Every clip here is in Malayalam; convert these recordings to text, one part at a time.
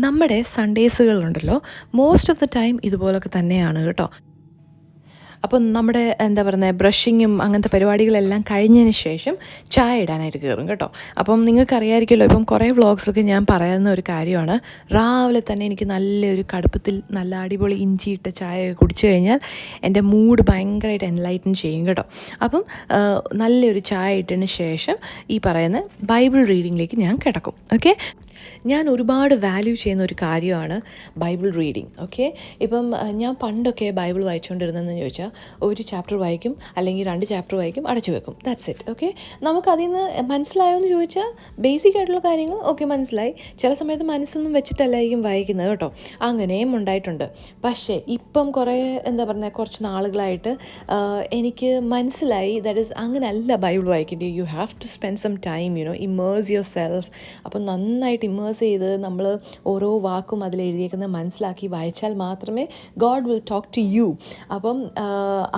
നമ്മുടെ സൺഡേസുകളുണ്ടല്ലോ, മോസ്റ്റ് ഓഫ് ദ ടൈം ഇതുപോലൊക്കെ തന്നെയാണ് കേട്ടോ. അപ്പം നമ്മുടെ എന്താ പറയുന്നത്, ബ്രഷിങ്ങും അങ്ങനത്തെ പരിപാടികളെല്ലാം കഴിഞ്ഞതിന് ശേഷം ചായ ഇടാനായിട്ട് കയറും കേട്ടോ. അപ്പം നിങ്ങൾക്കറിയാമായിരിക്കുമല്ലോ, ഇപ്പം കുറേ വ്ളോഗ്സിലൊക്കെ ഞാൻ പറയുന്ന ഒരു കാര്യമാണ്, രാവിലെ തന്നെ എനിക്ക് നല്ലൊരു കടുപ്പത്തിൽ നല്ല അടിപൊളി ഇഞ്ചിയിട്ട ചായ കുടിച്ചു കഴിഞ്ഞാൽ എൻ്റെ മൂഡ് ഭയങ്കരമായിട്ട് എൻലൈറ്റൻ ചെയ്യും കേട്ടോ. അപ്പം നല്ലൊരു ചായ ഇട്ടതിന് ശേഷം ഈ പറയുന്ന ബൈബിൾ റീഡിങ്ങിലേക്ക് ഞാൻ കിടക്കും. ഓക്കെ, ഞാൻ ഒരുപാട് വാല്യൂ ചെയ്യുന്ന ഒരു കാര്യമാണ് ബൈബിൾ റീഡിങ്. ഓക്കെ, ഇപ്പം ഞാൻ പണ്ടൊക്കെ ബൈബിൾ വായിച്ചുകൊണ്ടിരുന്നതെന്ന് ചോദിച്ചാൽ ഒരു ചാപ്റ്റർ വായിക്കും, അല്ലെങ്കിൽ 2 ചാപ്റ്റർ വായിക്കും, അടച്ചു വെക്കും, ദാറ്റ്സ് ഇറ്റ്. ഓക്കെ, നമുക്കതിൽ നിന്ന് മനസ്സിലായോ എന്ന് ചോദിച്ചാൽ ബേസിക് ആയിട്ടുള്ള കാര്യങ്ങൾ ഓക്കെ മനസ്സിലായി. ചില സമയത്ത് മനസ്സൊന്നും വെച്ചിട്ടല്ലായിരിക്കും വായിക്കുന്നത് കേട്ടോ, അങ്ങനെയും ഉണ്ടായിട്ടുണ്ട്. പക്ഷേ ഇപ്പം കുറച്ച് നാളുകളായിട്ട് എനിക്ക് മനസ്സിലായി ദാറ്റ് ഈസ് അങ്ങനെയല്ല ബൈബിൾ വായിക്കേണ്ടത്. You have to spend some time, immerse yourself. അപ്പം നന്നായിട്ട് ഇമേഴ്സ് ചെയ്ത് നമ്മൾ ഓരോ വാക്കും അതിലെഴുതിയേക്കുന്നത് മനസ്സിലാക്കി വായിച്ചാൽ മാത്രമേ God will talk to you. അപ്പം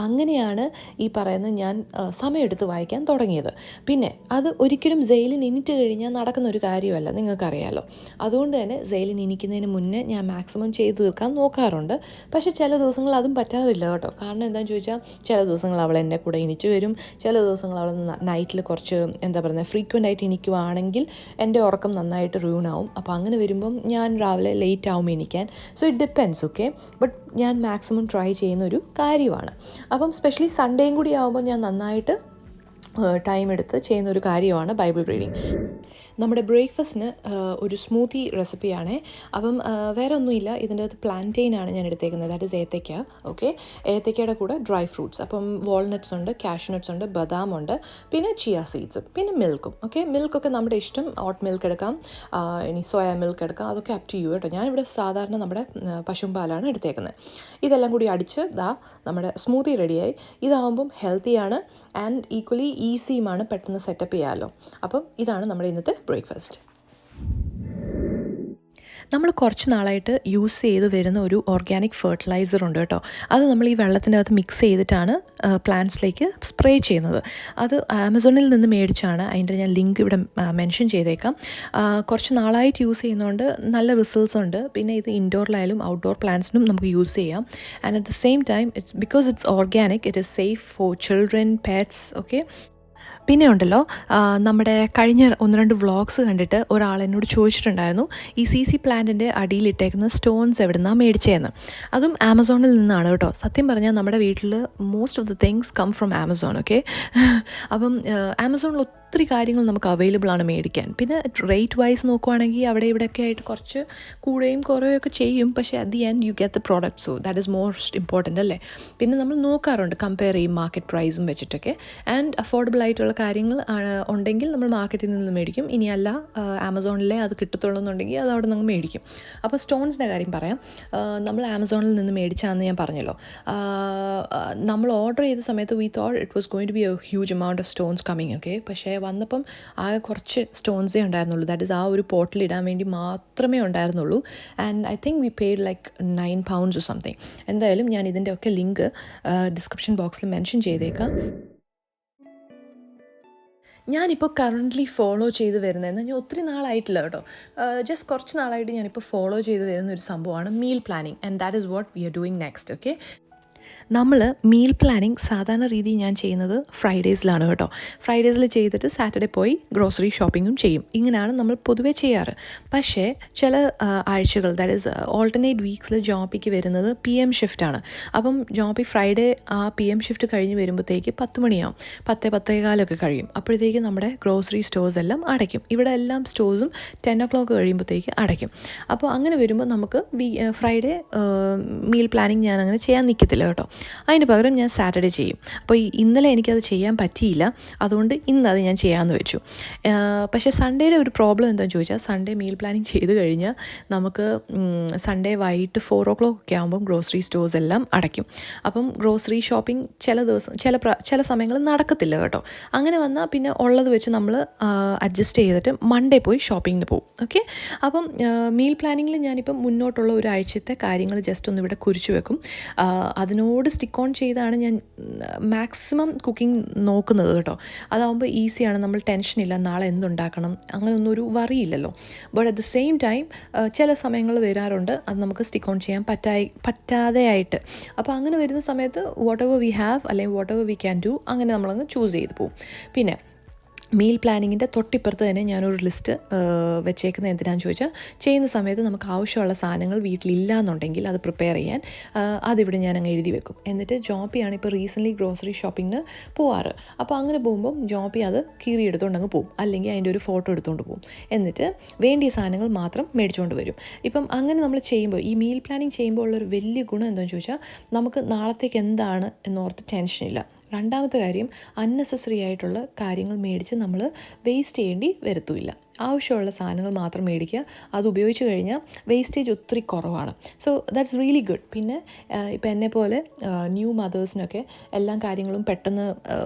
അങ്ങനെയാണ് ഈ പറയുന്നത് ഞാൻ സമയമെടുത്ത് വായിക്കാൻ തുടങ്ങിയത്. പിന്നെ അത് ഒരിക്കലും സെയിലിന് ഇനിറ്റ് കഴിഞ്ഞാൽ നടക്കുന്ന ഒരു കാര്യമല്ല, നിങ്ങൾക്കറിയാമല്ലോ. അതുകൊണ്ട് തന്നെ സെയിലിന് ഇനിക്കുന്നതിന് മുന്നേ ഞാൻ മാക്സിമം ചെയ്ത് തീർക്കാൻ നോക്കാറുണ്ട്. പക്ഷേ ചില ദിവസങ്ങൾ അതും പറ്റാറില്ല കേട്ടോ. കാരണം എന്താണെന്ന് ചോദിച്ചാൽ ചില ദിവസങ്ങൾ അവൾ എൻ്റെ കൂടെ ഇനിറ്റ് വരും, ചില ദിവസങ്ങൾ അവൾ നൈറ്റിൽ കുറച്ച് ഫ്രീക്വൻ്റ് ആയിട്ട് ഇനിക്കുവാണെങ്കിൽ എൻ്റെ ഉറക്കം നന്നായിട്ട് റൂണാവും. അപ്പോൾ അങ്ങനെ വരുമ്പം ഞാൻ രാവിലെ ലേറ്റ് ആവും എണീക്കാൻ. So it depends. Okay, but ഞാൻ മാക്സിമം ട്രൈ ചെയ്യുന്ന ഒരു കാര്യമാണ്. അപ്പം സ്പെഷ്യലി സൺഡേയും കൂടി ആകുമ്പോൾ ഞാൻ നന്നായിട്ട് ടൈം എടുത്ത് ചെയ്യുന്ന ഒരു കാര്യമാണ് ബൈബിൾ റീഡിങ്. നമ്മുടെ ബ്രേക്ക്ഫാസ്റ്റിന് ഒരു സ്മൂത്തി റെസിപ്പിയാണേ. അപ്പം വേറെ ഒന്നുമില്ല, ഇതിൻ്റെ അകത്ത് പ്ലാന്റെയിനാണ് ഞാൻ എടുത്തേക്കുന്നത്, ദാറ്റ് ഈസ് ഏത്തയ്ക്ക. ഓക്കെ, ഏത്തയ്ക്കയുടെ കൂടെ ഡ്രൈ ഫ്രൂട്ട്സ്, അപ്പം വാൾനട്ട്സ് ഉണ്ട്, കാഷ്യൂനട്ട്സ് ഉണ്ട്, ബദാമുണ്ട്, പിന്നെ ചിയ സീഡ്സും, പിന്നെ മിൽക്കും. ഓക്കെ, മിൽക്കൊക്കെ നമ്മുടെ ഇഷ്ടം, ഓട്ട് മിൽക്ക് എടുക്കാം, ഇനി സോയ മിൽക്ക് എടുക്കാം, അതൊക്കെ അപ് ടു യു കേട്ടോ. ഞാനിവിടെ സാധാരണ നമ്മുടെ പശുമ്പാലാണ് എടുത്തേക്കുന്നത്. ഇതെല്ലാം കൂടി അടിച്ച് നമ്മുടെ സ്മൂത്തി റെഡിയായി. ഇതാകുമ്പം ഹെൽത്തിയാണ് ആൻഡ് ഈക്വലി ഈസിയുമാണ്, പെട്ടെന്ന് സെറ്റപ്പ് ചെയ്യാമല്ലോ. അപ്പം ഇതാണ് നമ്മുടെ ഇന്നത്തെ ബ്രേക്ക്ഫാസ്റ്റ്. നമ്മൾ കുറച്ച് നാളായിട്ട് യൂസ് ചെയ്ത് വരുന്ന ഒരു ഓർഗാനിക് ഫെർട്ടിലൈസർ ഉണ്ട് കേട്ടോ. അത് നമ്മൾ ഈ വെള്ളത്തിൻ്റെ അകത്ത് മിക്സ് ചെയ്തിട്ടാണ് പ്ലാന്റ്സിലേക്ക് സ്പ്രേ ചെയ്യുന്നത്. അത് ആമസോണിൽ നിന്ന് മേടിച്ചാണ്. അതിൻ്റെ ഞാൻ ലിങ്ക് ഇവിടെ മെൻഷൻ ചെയ്തേക്കാം. കുറച്ച് നാളായിട്ട് യൂസ് ചെയ്യുന്നതുകൊണ്ട് നല്ല റിസൾട്ട്സ് ഉണ്ട്. പിന്നെ ഇത് ഇൻഡോറിലായാലും ഔട്ട്ഡോർ പ്ലാന്റ്സിനും നമുക്ക് യൂസ് ചെയ്യാം. And at the same time because it's organic, it is safe for children, pets. Okay, പിന്നെ ഉണ്ടല്ലോ, നമ്മുടെ കഴിഞ്ഞ 1-2 വ്ളോഗ്സ് കണ്ടിട്ട് ഒരാൾ എന്നോട് ചോദിച്ചിട്ടുണ്ടായിരുന്നു ഈ CC പ്ലാന്റിൻ്റെ അടിയിലിട്ടേക്കുന്ന സ്റ്റോൺസ് എവിടുന്നാണ് മേടിച്ചതെന്ന്. അതും ആമസോണിൽ നിന്നാണ് കേട്ടോ. സത്യം പറഞ്ഞാൽ നമ്മുടെ വീട്ടിൽ most of the things come from Amazon. Okay, അപ്പം ആമസോണിൽ ഒത്തിരി കാര്യങ്ങൾ നമുക്ക് അവൈലബിൾ ആണ് മേടിക്കാൻ. പിന്നെ റേറ്റ് വൈസ് നോക്കുവാണെങ്കിൽ അവിടെ ഇവിടെയൊക്കെ ആയിട്ട് കുറച്ച് കൂടുകയും കുറയുകയൊക്കെ ചെയ്യും. പക്ഷേ at the end you get the product, so that is most important അല്ലേ. പിന്നെ നമ്മൾ നോക്കാറുണ്ട്, കമ്പയർ ചെയ്യും മാർക്കറ്റ് പ്രൈസും വെച്ചിട്ടൊക്കെ. ആൻഡ് അഫോർഡബിൾ ആയിട്ടുള്ള കാര്യങ്ങൾ ഉണ്ടെങ്കിൽ നമ്മൾ മാർക്കറ്റിൽ നിന്ന് മേടിക്കും. ഇനിയല്ല ആമസോണിലെ അത് കിട്ടത്തുള്ളൂ എന്നുണ്ടെങ്കിൽ അത് അവിടെ നിന്ന് മേടിക്കും. അപ്പോൾ സ്റ്റോൺസിൻ്റെ കാര്യം പറയാം. നമ്മൾ ആമസോണിൽ നിന്ന് മേടിച്ചാന്ന് ഞാൻ പറഞ്ഞല്ലോ. നമ്മൾ ഓർഡർ ചെയ്ത സമയത്ത് we thought it was going to be a huge amount of stones coming. Okay, പക്ഷേ വന്നപ്പം ആകെ കുറച്ച് സ്റ്റോൺസേ ഉണ്ടായിരുന്നുള്ളൂ. ദാറ്റ് ഈസ് ആ ഒരു പോട്ടിൽ ഇടാൻ വേണ്ടി മാത്രമേ ഉണ്ടായിരുന്നുള്ളൂ. And I think we paid like £9 or something. എന്തായാലും ഞാൻ ഇതിൻ്റെ ഒക്കെ ലിങ്ക് ഡിസ്ക്രിപ്ഷൻ ബോക്സിൽ മെൻഷൻ ചെയ്തേക്കാം. ഞാനിപ്പോൾ കറൻ്റ്ലി ഫോളോ ചെയ്ത് വരുന്നതെന്ന് ഞാൻ ഒത്തിരി നാളായിട്ടില്ല കേട്ടോ, ജസ്റ്റ് കുറച്ച് നാളായിട്ട് ഞാനിപ്പോൾ ഫോളോ ചെയ്ത് വരുന്ന ഒരു സംഭവമാണ് meal planning. And that is what we are doing next. Okay, നമ്മൾ മീൽ പ്ലാനിങ് സാധാരണ രീതി ഞാൻ ചെയ്യുന്നത് ഫ്രൈഡേസിലാണ് കേട്ടോ. ഫ്രൈഡേസിൽ ചെയ്തിട്ട് സാറ്റർഡേ പോയി ഗ്രോസറി ഷോപ്പിങ്ങും ചെയ്യും. ഇങ്ങനെയാണ് നമ്മൾ പൊതുവേ ചെയ്യാറ്. പക്ഷേ ചില ആഴ്ചകൾ, ദാറ്റ് ഈസ് ഓൾട്ടർനേറ്റ് വീക്സിൽ ജോബിക്ക് വരുന്നത് PM ഷിഫ്റ്റാണ്. അപ്പം ജോബി ഫ്രൈഡേ ആ PM ഷിഫ്റ്റ് കഴിഞ്ഞ് വരുമ്പോഴത്തേക്ക് 10 മണിയാവും, 10-10:15 കഴിയും. അപ്പോഴത്തേക്ക് നമ്മുടെ ഗ്രോസറി സ്റ്റോഴ്സ് എല്ലാം അടയ്ക്കും. ഇവിടെ എല്ലാം സ്റ്റോഴ്സും 10 o'clock കഴിയുമ്പോഴത്തേക്ക് അടയ്ക്കും. അപ്പോൾ അങ്ങനെ വരുമ്പോൾ നമുക്ക് ഫ്രൈഡേ മീൽ പ്ലാനിങ് ഞാൻ അങ്ങനെ ചെയ്യാൻ നിൽക്കത്തില്ല കേട്ടോ. അതിന് പകരം ഞാൻ സാറ്റർഡേ ചെയ്യും. അപ്പോൾ ഇന്നലെ എനിക്കത് ചെയ്യാൻ പറ്റിയില്ല, അതുകൊണ്ട് ഇന്നത് ഞാൻ ചെയ്യാമെന്ന് വെച്ചു. പക്ഷേ സൺഡേയുടെ ഒരു പ്രോബ്ലം എന്താണെന്ന് ചോദിച്ചാൽ, സൺഡേ മീൽ പ്ലാനിങ് ചെയ്ത് കഴിഞ്ഞാൽ നമുക്ക് സൺഡേ വൈകിട്ട് 4 o'clock ഒക്കെ ആകുമ്പം ഗ്രോസറി സ്റ്റോഴ്സ് എല്ലാം അടയ്ക്കും. അപ്പം ഗ്രോസറി ഷോപ്പിംഗ് ചില സമയങ്ങളിൽ നടക്കത്തില്ല കേട്ടോ. അങ്ങനെ വന്നാൽ പിന്നെ ഉള്ളത് വെച്ച് നമ്മൾ അഡ്ജസ്റ്റ് ചെയ്തിട്ട് മൺഡേ പോയി ഷോപ്പിങ്ങിന് പോകും. ഓക്കെ, അപ്പം മീൽ പ്ലാനിങ്ങിൽ ഞാനിപ്പം മുന്നോട്ടുള്ള ഒരാഴ്ചത്തെ കാര്യങ്ങൾ ജസ്റ്റ് ഒന്ന് ഇവിടെ കുറിച്ച് വെക്കും. അതിനോട് അതിനോട് സ്റ്റിക്ക് ഓൺ ചെയ്താണ് ഞാൻ മാക്സിമം കുക്കിംഗ് നോക്കുന്നത് കേട്ടോ. അതാകുമ്പോൾ ഈസിയാണ്, നമ്മൾ ടെൻഷനില്ല നാളെ എന്തുണ്ടാക്കണം അങ്ങനെയൊന്നും ഒരു വറിയില്ലല്ലോ. But at the same time ചില സമയങ്ങൾ വരാറുണ്ട് അത് നമുക്ക് സ്റ്റിക്ക് ഓൺ ചെയ്യാൻ പറ്റാതെയായിട്ട്. അപ്പോൾ അങ്ങനെ വരുന്ന സമയത്ത് വാട്ട് എവർ വി ഹാവ് അല്ലെങ്കിൽ what ever we can do അങ്ങനെ നമ്മളങ്ങ് ചൂസ് ചെയ്ത് പോകും. പിന്നെ മീൽ പ്ലാനിങ്ങിൻ്റെ തൊട്ടിപ്പുറത്ത് തന്നെ ഞാനൊരു ലിസ്റ്റ് വെച്ചേക്കുന്നത് എന്തിനാണെന്ന് ചോദിച്ചാൽ, ചെയ്യുന്ന സമയത്ത് നമുക്ക് ആവശ്യമുള്ള സാധനങ്ങൾ വീട്ടിലില്ല എന്നുണ്ടെങ്കിൽ അത് പ്രിപ്പയർ ചെയ്യാൻ അതിവിടെ ഞാൻ അങ്ങ് എഴുതി വെക്കും. എന്നിട്ട് ജോപ്പിയാണ് ഇപ്പോൾ റീസെൻ്റ്ലി ഗ്രോസറി ഷോപ്പിങ്ങിന് പോവാറ്. അപ്പോൾ അങ്ങനെ പോകുമ്പം ജോപ്പി അത് കീറിയെടുത്തുകൊണ്ട് അങ്ങ് പോകും, അല്ലെങ്കിൽ അതിൻ്റെ ഒരു ഫോട്ടോ എടുത്തുകൊണ്ട് പോകും. എന്നിട്ട് വേണ്ടിയ സാധനങ്ങൾ മാത്രം മേടിച്ചുകൊണ്ട് വരും. ഇപ്പം അങ്ങനെ നമ്മൾ ചെയ്യുമ്പോൾ, ഈ മീൽ പ്ലാനിങ് ചെയ്യുമ്പോൾ ഉള്ളൊരു വലിയ ഗുണം എന്താണെന്ന് ചോദിച്ചാൽ, നമുക്ക് നാളത്തേക്ക് എന്താണ് എന്നോർത്ത് ടെൻഷനില്ല. രണ്ടാമത്തെ കാര്യം, അൺനെസസറി ആയിട്ടുള്ള കാര്യങ്ങൾ മേടിച്ച് നമ്മൾ വേസ്റ്റ് ചെയ്യേണ്ടി വരത്തുമില്ല. ആവശ്യമുള്ള സാധനങ്ങൾ മാത്രം മേടിക്കുക, അത് ഉപയോഗിച്ച് കഴിഞ്ഞാൽ വേസ്റ്റേജ് ഒത്തിരി കുറവാണ്. So that's really good. പിന്നെ ഇപ്പം എന്നെപ്പോലെ ന്യൂ മദേഴ്സിനൊക്കെ എല്ലാ കാര്യങ്ങളും പെട്ടെന്ന്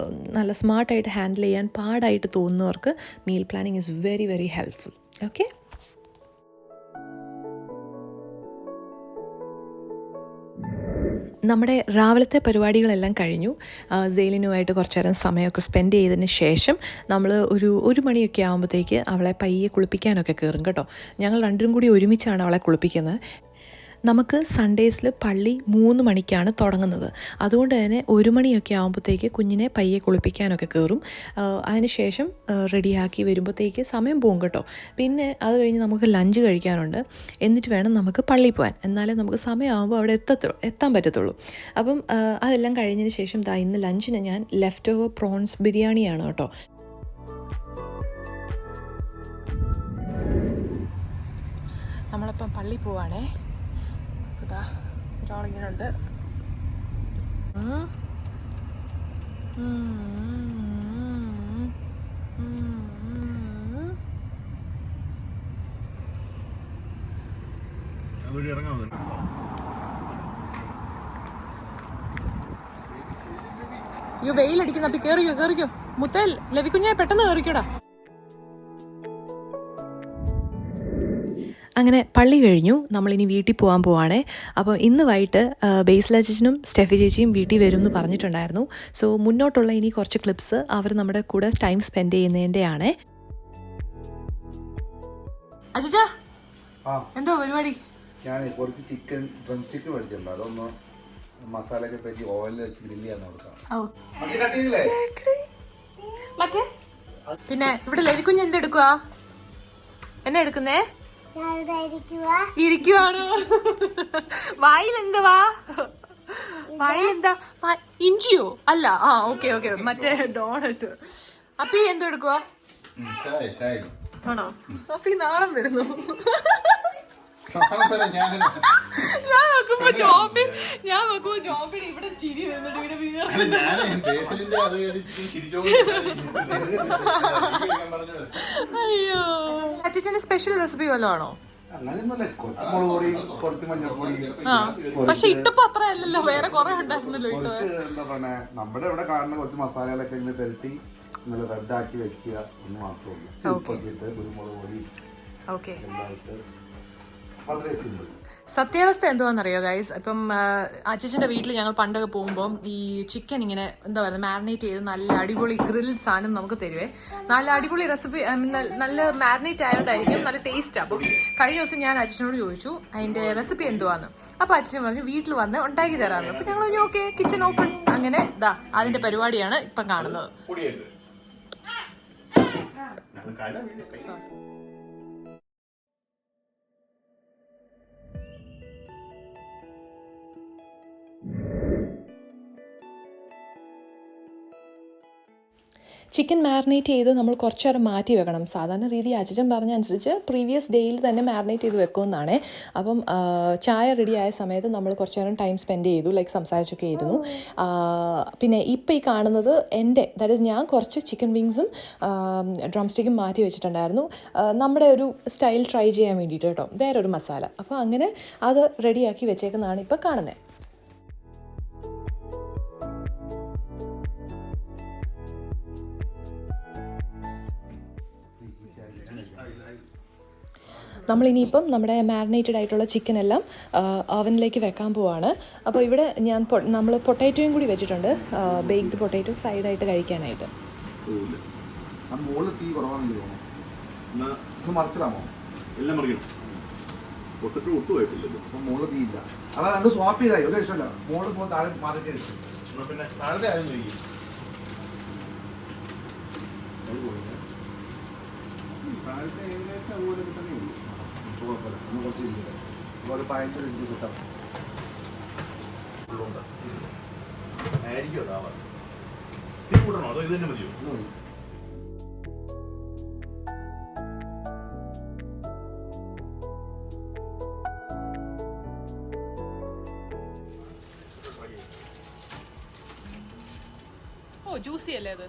നല്ല സ്മാർട്ടായിട്ട് ഹാൻഡിൽ ചെയ്യാൻ പാടായിട്ട് തോന്നുന്നവർക്ക് meal planning is very very helpful. Okay, നമ്മുടെ രാവിലത്തെ പരിപാടികളെല്ലാം കഴിഞ്ഞു. സെയിലിനുമായിട്ട് കുറച്ച് നേരം സമയമൊക്കെ സ്പെൻഡ് ചെയ്തതിന് ശേഷം നമ്മൾ ഒരു മണിയൊക്കെ ആകുമ്പോഴത്തേക്ക് അവളെ പയ്യെ കുളിപ്പിക്കാനൊക്കെ കയറും കേട്ടോ. ഞങ്ങൾ രണ്ടും കൂടി ഒരുമിച്ചാണ് അവളെ കുളിപ്പിക്കുന്നത്. നമുക്ക് സൺഡേസിൽ പള്ളി 3 മണിക്കാണ് തുടങ്ങുന്നത്. അതുകൊണ്ട് തന്നെ 1 മണിയൊക്കെ ആകുമ്പോഴത്തേക്ക് കുഞ്ഞിനെ പയ്യെ കുളിപ്പിക്കാനൊക്കെ കയറും. അതിനുശേഷം റെഡിയാക്കി വരുമ്പോഴത്തേക്ക് സമയം പോകും കേട്ടോ. പിന്നെ അത് കഴിഞ്ഞ് നമുക്ക് ലഞ്ച് കഴിക്കാനുണ്ട്. എന്നിട്ട് വേണം നമുക്ക് പള്ളിയിൽ പോകാൻ. എന്നാലേ നമുക്ക് സമയമാകുമ്പോൾ അവിടെ എത്താൻ പറ്റത്തുള്ളൂ. അപ്പം അതെല്ലാം കഴിഞ്ഞതിന് ശേഷം ഇന്ന് ലഞ്ചിന് ഞാൻ ലെഫ്റ്റ് ഓവർ പ്രോൺസ് ബിരിയാണിയാണ് കേട്ടോ. നമ്മളിപ്പം പള്ളിയിൽ പോവാണേ. ഒരാളിങ്ങനുണ്ട്. അയ്യോ, വെയിലടിക്കുന്ന. അപ്പൊ കേറിക്കോ മുത്തേൽ ലവിക്കുഞ്ഞെ, പെട്ടെന്ന് കേറിക്കോടാ. അങ്ങനെ പള്ളി കഴിഞ്ഞു, നമ്മളിനി വീട്ടിൽ പോകാൻ പോവാണേ. അപ്പോൾ ഇന്ന് വൈകിട്ട് ബേസില ചേച്ചനും സ്റ്റെഫി ചേച്ചിയും വീട്ടിൽ വരും എന്ന് പറഞ്ഞിട്ടുണ്ടായിരുന്നു. സോ മുന്നോട്ടുള്ള ഇനി കുറച്ച് ക്ലിപ്സ് അവർ നമ്മുടെ കൂടെ ടൈം സ്പെൻഡ് ചെയ്യുന്നതിൻ്റെ ആണേ. അച്ഛാ, എന്തോ പരിപാടി? ഞാൻ കുറച്ച് ചിക്കൻ ഡ്രം സ്റ്റിക്ക് മേടിച്ചിട്ടുണ്ട്, അതൊന്ന് മസാലയൊക്കെ പറ്റി ഓയിലിൽ വെച്ച് ഗ്രില്ല് ചെയ്യാൻ കൊടുക്കാം. മറ്റേ പിന്നെ ഇവിടെ ലവിക്കുഞ്ഞ് എന്തെടുക്കുക? എന്നെ എടുക്കുന്നേ? ഇരിക്കുവാണോ? വായിലെന്തുവാ? വായിലെന്താ? ഇഞ്ചിയോ? അല്ല, ഓക്കെ മറ്റേ ഡോണറ്റ്. അപ്പി എന്തോ എടുക്കുവാ? ആണോ? അപ്പി നാണം വരുന്നു. ഞാൻ നോക്കുമ്പോ ജോബിന് ഇവിടെ ചിരി വന്നിട്ട് അയ്യോ. അച്ഛന്റെ സ്പെഷ്യൽ റെസിപ്പി വല്ലതും ആണോ? പക്ഷെ ഇട്ടപ്പോ അത്ര അല്ലല്ലോ, വേറെ കുറെ ഉണ്ടായിരുന്നല്ലോ. നമ്മുടെ ഇവിടെ കാണുന്ന കുറച്ച് മസാലകളൊക്കെ ഇങ്ങനെ പെരട്ടി നല്ല റെഡാക്കി വെക്കുക എന്ന് മാത്രമേ ഉള്ളൂ. കുരുമുളക് പൊടി വളരെ സിമ്പിൾ. സത്യാവസ്ഥ എന്തുവാണെന്നറിയോ ഗൈസ്? ഇപ്പം അച്ഛൻ്റെ വീട്ടിൽ ഞങ്ങൾ പണ്ടൊക്കെ പോകുമ്പം ഈ ചിക്കൻ ഇങ്ങനെ എന്താ പറയുക മാരിനേറ്റ് ചെയ്ത് നല്ല അടിപൊളി ഗ്രിൽഡ് സാധനം നമുക്ക് തരുവേ. നല്ല അടിപൊളി റെസിപ്പി, നല്ല മാരിനേറ്റ് ആയതുകൊണ്ടായിരിക്കും നല്ല ടേസ്റ്റ്. അപ്പം കഴിഞ്ഞ ദിവസം ഞാൻ അച്ഛനോട് ചോദിച്ചു അതിൻ്റെ റെസിപ്പി എന്തുവാന്ന്. അപ്പോൾ അച്ഛൻ പറഞ്ഞു വീട്ടിൽ വന്ന് ഉണ്ടാക്കി തരാറുണ്ട്. അപ്പം ഞങ്ങൾ പറഞ്ഞു ഓക്കെ, കിച്ചൺ ഓപ്പൺ. അങ്ങനെ അതിൻ്റെ പരിപാടിയാണ് ഇപ്പം കാണുന്നത്. ചിക്കൻ മാരിനേറ്റ് ചെയ്ത് നമ്മൾ കുറച്ച് നേരം മാറ്റി വെക്കണം. സാധാരണ രീതി അച്ഛൻ പറഞ്ഞ അനുസരിച്ച് പ്രീവിയസ് ഡേയിൽ തന്നെ മാരിനേറ്റ് ചെയ്ത് വെക്കുമെന്നാണ്. അപ്പം ചായ റെഡി ആയ സമയത്ത് നമ്മൾ കുറച്ച് നേരം ടൈം സ്പെൻഡ് ചെയ്തു, ലൈക്ക് സംസാരിച്ചൊക്കെ ആയിരുന്നു. പിന്നെ ഇപ്പം ഈ കാണുന്നത് ദാറ്റ് ഈസ് ഞാൻ കുറച്ച് ചിക്കൻ വിങ്സും ഡ്രം സ്റ്റിക്കും മാറ്റി വെച്ചിട്ടുണ്ടായിരുന്നു, നമ്മുടെ ഒരു സ്റ്റൈൽ ട്രൈ ചെയ്യാൻ വേണ്ടിയിട്ട് കേട്ടോ, വേറൊരു മസാല. അപ്പോൾ അങ്ങനെ അത് റെഡിയാക്കി വെച്ചേക്കുന്നതാണ് ഇപ്പോൾ കാണുന്നത്. നമ്മളിനിയിപ്പം നമ്മുടെ മാരിനേറ്റഡ് ആയിട്ടുള്ള ചിക്കൻ എല്ലാം ഓവനിലേക്ക് വെക്കാൻ പോവാണ്. അപ്പോൾ ഇവിടെ ഞാൻ നമ്മൾ പൊട്ടാറ്റോയും കൂടി വെച്ചിട്ടുണ്ട്, ബേക്ക്ഡ് പൊട്ടാറ്റോ സൈഡായിട്ട് കഴിക്കാനായിട്ട്. തീ കുറവാണെന്ന് തോന്നുന്നു. മറിച്ചിടാമോ? എല്ലാം മറിയണം. പൊട്ടിട്ട് ഒട്ടുമായിട്ടില്ലല്ലോ. അപ്പം മുകളിൽ തീ ഇല്ല. അതാ രണ്ട് സ്വാപ്പ് ചെയ്തായി ഒരു ഇഷ്ടമല്ല. മുകളിൽ പോകുമ്പോൾ താഴെ മാറിയിട്ട് ഇഷ്ടം. പിന്നെ താഴത്തെ ആരും കഴിക്കും. താഴത്തെ ഏകദേശം അതുപോലെ തന്നെ ഉള്ളൂ. കുഴപ്പമില്ല, നമ്മൾ കുറച്ച് ഇരിക്കട്ടെ. ഒരു 15 മിനിറ്റ് കിട്ടാം. ആയിരിക്കും അതാവാ. തീ കൂട്ടണോ അതോ ഇത് തന്നെ മതിയോ? ഓ ജ്യൂസി അല്ലേ അത്?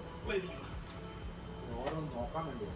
നോക്കാൻ വേണ്ടി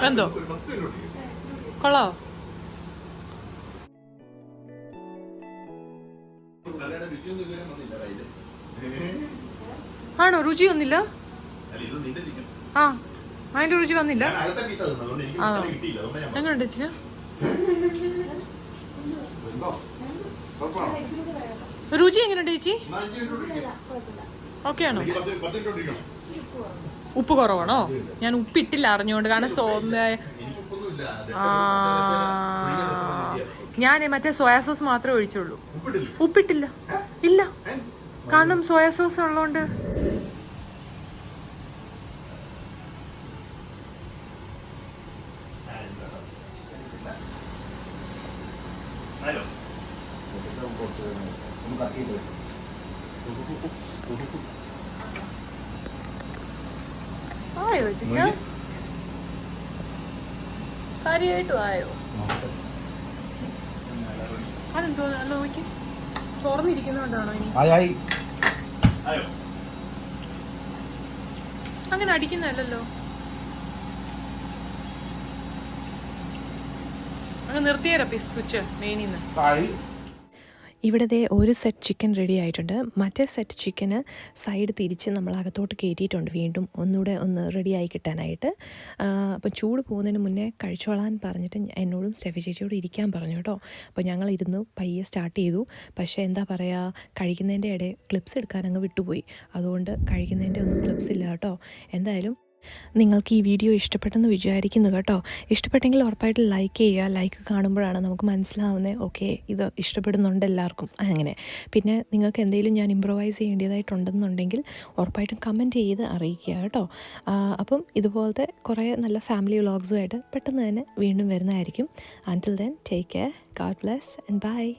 എന്തോ കൊള്ളാവോ? ആണോ? രുചി വന്നില്ല? ആ, അതിന്റെ രുചി വന്നില്ല. എങ്ങനെയുണ്ട് ചേച്ചി? രുചി എങ്ങനെയുണ്ട് ചേച്ചി? ഓക്കെ ആണോ? ഉപ്പ് കുറവാണോ? ഞാൻ ഉപ്പിട്ടില്ല അറിഞ്ഞുകൊണ്ട്, കാരണം ഞാൻ മറ്റേ സോയാ സോസ് മാത്രമേ ഒഴിച്ചുള്ളൂ, ഉപ്പിട്ടില്ല. ഇല്ല, കാരണം സോയാ സോസ് ഉള്ളതുകൊണ്ട്. ആയോ ചേച്ചാ? കാര്യമായിട്ടും ആയോ? അതെന്തോ നല്ല നോക്കി തുറന്നിരിക്കുന്നോണ്ടാണോ ഇനി അങ്ങനെ അടിക്കുന്നല്ലോ? അങ്ങ് നിർത്തിയാലോ സ്വിച്ച് മെയിനിന്ന്. ഇവിടെ ഒരു സെറ്റ് ചിക്കൻ റെഡി ആയിട്ടുണ്ട്. മറ്റേ സെറ്റ് ചിക്കന് സൈഡ് തിരിച്ച് നമ്മൾ അകത്തോട്ട് കയറ്റിയിട്ടുണ്ട്, വീണ്ടും ഒന്നുകൂടെ ഒന്ന് റെഡിയായി കിട്ടാനായിട്ട്. അപ്പം ചൂട് പോകുന്നതിന് മുന്നേ കഴിച്ചോളാൻ പറഞ്ഞിട്ട് എന്നോടും സ്റ്റെഫി ചേച്ചിയോട് ഇരിക്കാൻ പറഞ്ഞു കേട്ടോ. അപ്പോൾ ഞങ്ങളിരുന്ന് പയ്യെ സ്റ്റാർട്ട് ചെയ്തു. പക്ഷേ എന്താ പറയുക, കഴിക്കുന്നതിൻ്റെ ഇടയിൽ ക്ലിപ്സ് എടുക്കാൻ അങ്ങ് വിട്ടുപോയി. അതുകൊണ്ട് കഴിക്കുന്നതിൻ്റെ ഒന്നും ക്ലിപ്സ് ഇല്ല കേട്ടോ. എന്തായാലും നിങ്ങൾക്ക് ഈ വീഡിയോ ഇഷ്ടപ്പെട്ടെന്ന് വിചാരിക്കുന്നു കേട്ടോ. ഇഷ്ടപ്പെട്ടെങ്കിൽ ഉറപ്പായിട്ട് ലൈക്ക് ചെയ്യുക. ലൈക്ക് കാണുമ്പോഴാണ് നമുക്ക് മനസ്സിലാവുന്നത് ഓക്കെ ഇത് ഇഷ്ടപ്പെടുന്നുണ്ട് എല്ലാവർക്കും അങ്ങനെ. പിന്നെ നിങ്ങൾക്ക് എന്തെങ്കിലും ഞാൻ ഇമ്പ്രവൈസ് ചെയ്യേണ്ടതായിട്ടുണ്ടെന്നുണ്ടെങ്കിൽ ഉറപ്പായിട്ടും കമൻറ്റ് ചെയ്ത് അറിയിക്കുക കേട്ടോ. അപ്പം ഇതുപോലത്തെ കുറേ നല്ല ഫാമിലി വ്ളോഗ്സുമായിട്ട് പെട്ടെന്ന് തന്നെ വീണ്ടും വരുന്നതായിരിക്കും. Until then, take care, God bless and bye.